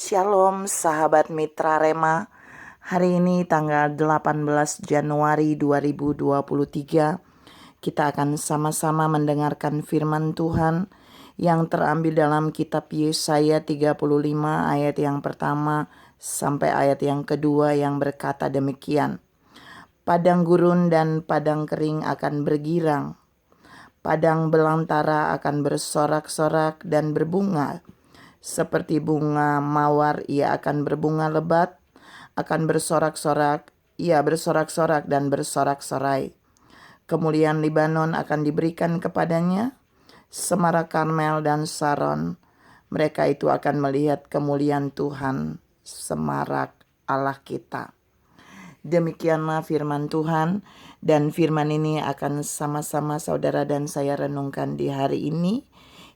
Shalom sahabat Mitra Rema. Hari ini tanggal 18 Januari 2023, kita akan sama-sama mendengarkan firman Tuhan yang terambil dalam kitab Yesaya 35 ayat yang pertama sampai ayat yang kedua, yang berkata demikian. Padang gurun dan padang kering akan bergirang, padang belantara akan bersorak-sorak dan berbunga. Seperti bunga mawar ia akan berbunga lebat, akan bersorak-sorak, ia bersorak-sorak dan bersorak-sorai. Kemuliaan Libanon akan diberikan kepadanya, Semara Karmel dan Saron. Mereka itu akan melihat kemuliaan Tuhan, semarak Allah kita. Demikianlah firman Tuhan, dan firman ini akan sama-sama saudara dan saya renungkan di hari ini,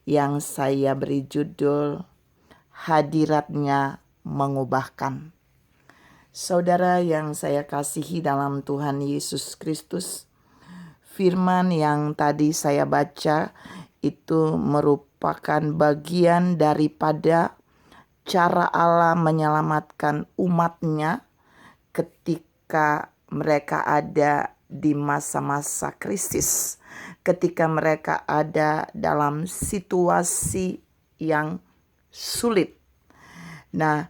yang saya beri judul Hadiratnya Mengubahkan. Saudara yang saya kasihi dalam Tuhan Yesus Kristus, firman yang tadi saya baca itu merupakan bagian daripada cara Allah menyelamatkan umatnya ketika mereka ada di masa-masa krisis, ketika mereka ada dalam situasi yang sulit. Nah,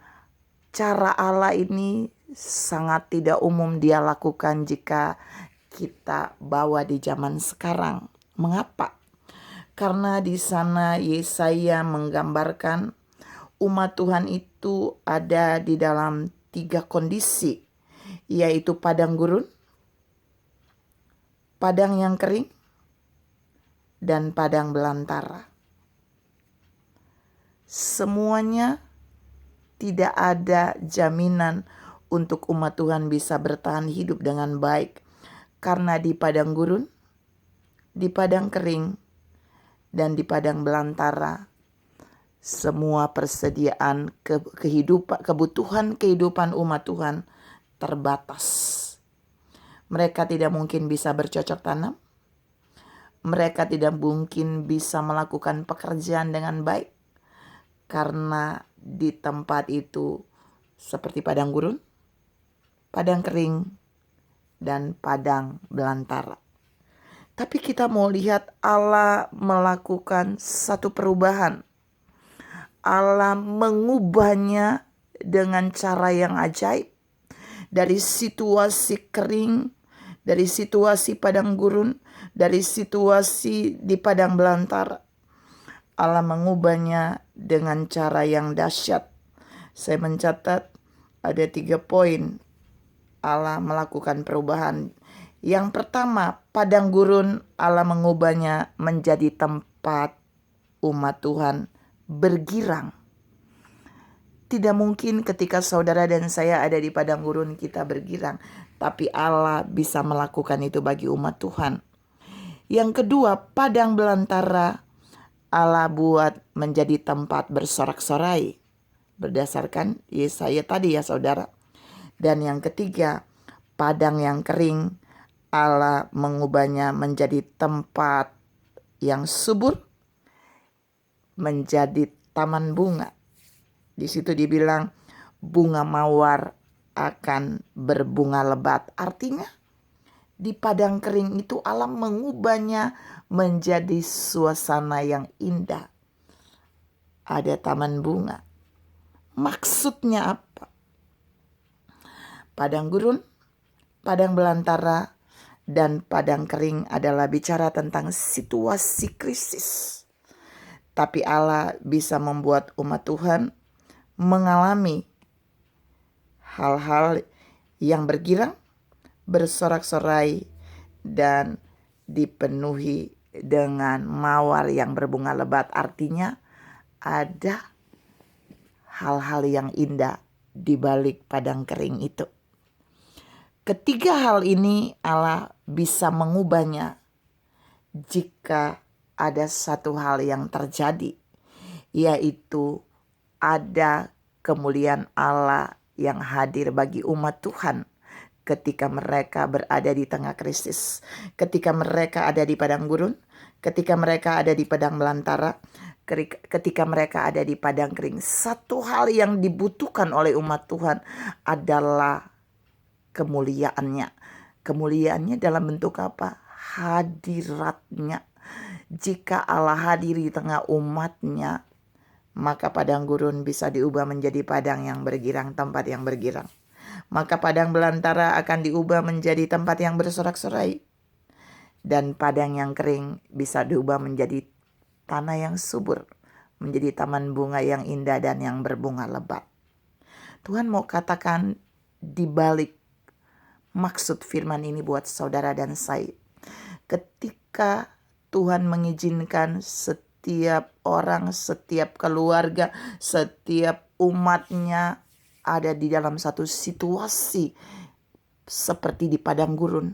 cara Allah ini sangat tidak umum Dia lakukan jika kita bawa di zaman sekarang. Mengapa? Karena di sana Yesaya menggambarkan umat Tuhan itu ada di dalam 3 kondisi, yaitu padang gurun, padang yang kering, dan padang belantara. Semuanya tidak ada jaminan untuk umat Tuhan bisa bertahan hidup dengan baik, karena di padang gurun, di padang kering, dan di padang belantara, semua persediaan kebutuhan kehidupan umat Tuhan terbatas. Mereka tidak mungkin bisa bercocok tanam, mereka tidak mungkin bisa melakukan pekerjaan dengan baik, karena di tempat itu seperti padang gurun, padang kering, dan padang belantara. Tapi kita mau lihat Allah melakukan satu perubahan. Allah mengubahnya dengan cara yang ajaib. Dari situasi kering, dari situasi padang gurun, dari situasi di padang belantara, Allah mengubahnya dengan cara yang dahsyat. Saya mencatat ada 3 poin Allah melakukan perubahan. Yang pertama, padang gurun Allah mengubahnya menjadi tempat umat Tuhan bergirang. Tidak mungkin ketika saudara dan saya ada di padang gurun kita bergirang, tapi Allah bisa melakukan itu bagi umat Tuhan. Yang kedua, padang belantara Allah buat menjadi tempat bersorak-sorai, berdasarkan Yesaya tadi ya saudara. Dan yang ketiga, padang yang kering Allah mengubahnya menjadi tempat yang subur, menjadi taman bunga. Di situ dibilang bunga mawar akan berbunga lebat. Artinya di padang kering itu Allah mengubahnya menjadi suasana yang indah. Ada taman bunga. Maksudnya apa? Padang gurun, padang belantara, dan padang kering adalah bicara tentang situasi krisis. Tapi Allah bisa membuat umat Tuhan mengalami hal-hal yang bergirang, bersorak-sorai, dan dipenuhi dengan mawar yang berbunga lebat. Artinya ada hal-hal yang indah di balik padang kering itu. Ketiga hal ini Allah bisa mengubahnya jika ada satu hal yang terjadi, yaitu ada kemuliaan Allah yang hadir bagi umat Tuhan ketika mereka berada di tengah krisis, ketika mereka ada di padang gurun, ketika mereka ada di padang belantara, ketika mereka ada di padang kering. Satu hal yang dibutuhkan oleh umat Tuhan adalah kemuliaannya. Kemuliaannya dalam bentuk apa? Hadiratnya. Jika Allah hadir di tengah umatnya, maka padang gurun bisa diubah menjadi padang yang bergirang, tempat yang bergirang. Maka padang belantara akan diubah menjadi tempat yang bersorak-sorai. Dan padang yang kering bisa diubah menjadi tanah yang subur, menjadi taman bunga yang indah dan yang berbunga lebat. Tuhan mau katakan di balik maksud firman ini buat saudara dan saya. Ketika Tuhan mengizinkan setiap orang, setiap keluarga, setiap umatnya ada di dalam satu situasi seperti di padang gurun,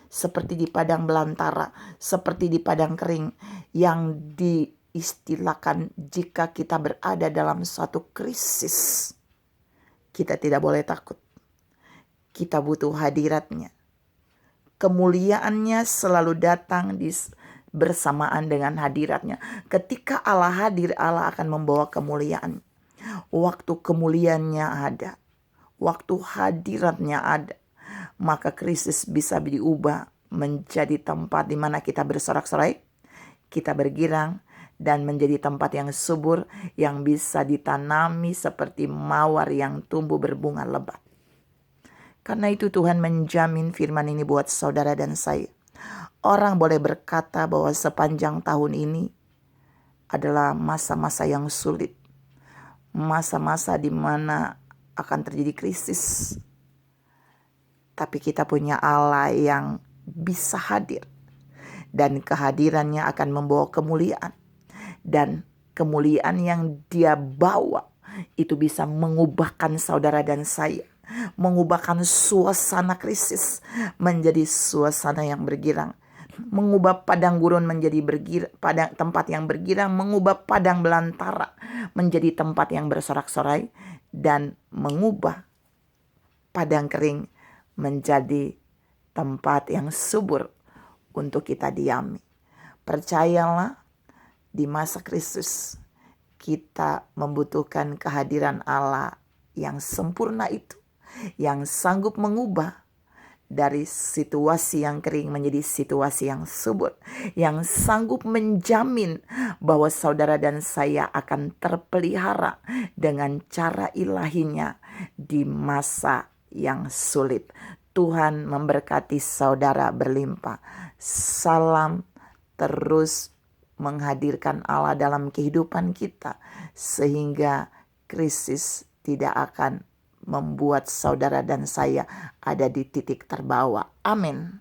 seperti di padang belantara, seperti di padang kering, yang diistilahkan jika kita berada dalam suatu krisis, kita tidak boleh takut. Kita butuh hadiratnya. Kemuliaannya selalu datang bersamaan dengan hadiratnya. Ketika Allah hadir, Allah akan membawa kemuliaan. Waktu kemuliaannya ada, waktu hadiratnya ada, maka krisis bisa diubah menjadi tempat di mana kita bersorak-sorai, kita bergirang, dan menjadi tempat yang subur yang bisa ditanami seperti mawar yang tumbuh berbunga lebat. Karena itu Tuhan menjamin firman ini buat saudara dan saya. Orang boleh berkata bahwa sepanjang tahun ini adalah masa-masa yang sulit, masa-masa di mana akan terjadi krisis. Tapi kita punya Allah yang bisa hadir. Dan kehadirannya akan membawa kemuliaan. Dan kemuliaan yang dia bawa itu bisa mengubahkan saudara dan saya. Mengubahkan suasana krisis menjadi suasana yang bergirang. Mengubah padang gurun menjadi tempat yang bergirang. Mengubah padang belantara menjadi tempat yang bersorak-sorai. Dan mengubah padang kering menjadi tempat yang subur untuk kita diami. Percayalah, di masa krisis kita membutuhkan kehadiran Allah yang sempurna itu, yang sanggup mengubah dari situasi yang kering menjadi situasi yang subur, yang sanggup menjamin bahwa saudara dan saya akan terpelihara dengan cara ilahinya di masa yang sulit. Tuhan memberkati saudara berlimpah. Salam terus menghadirkan Allah dalam kehidupan kita, sehingga krisis tidak akan membuat saudara dan saya ada di titik terbawah. Amin.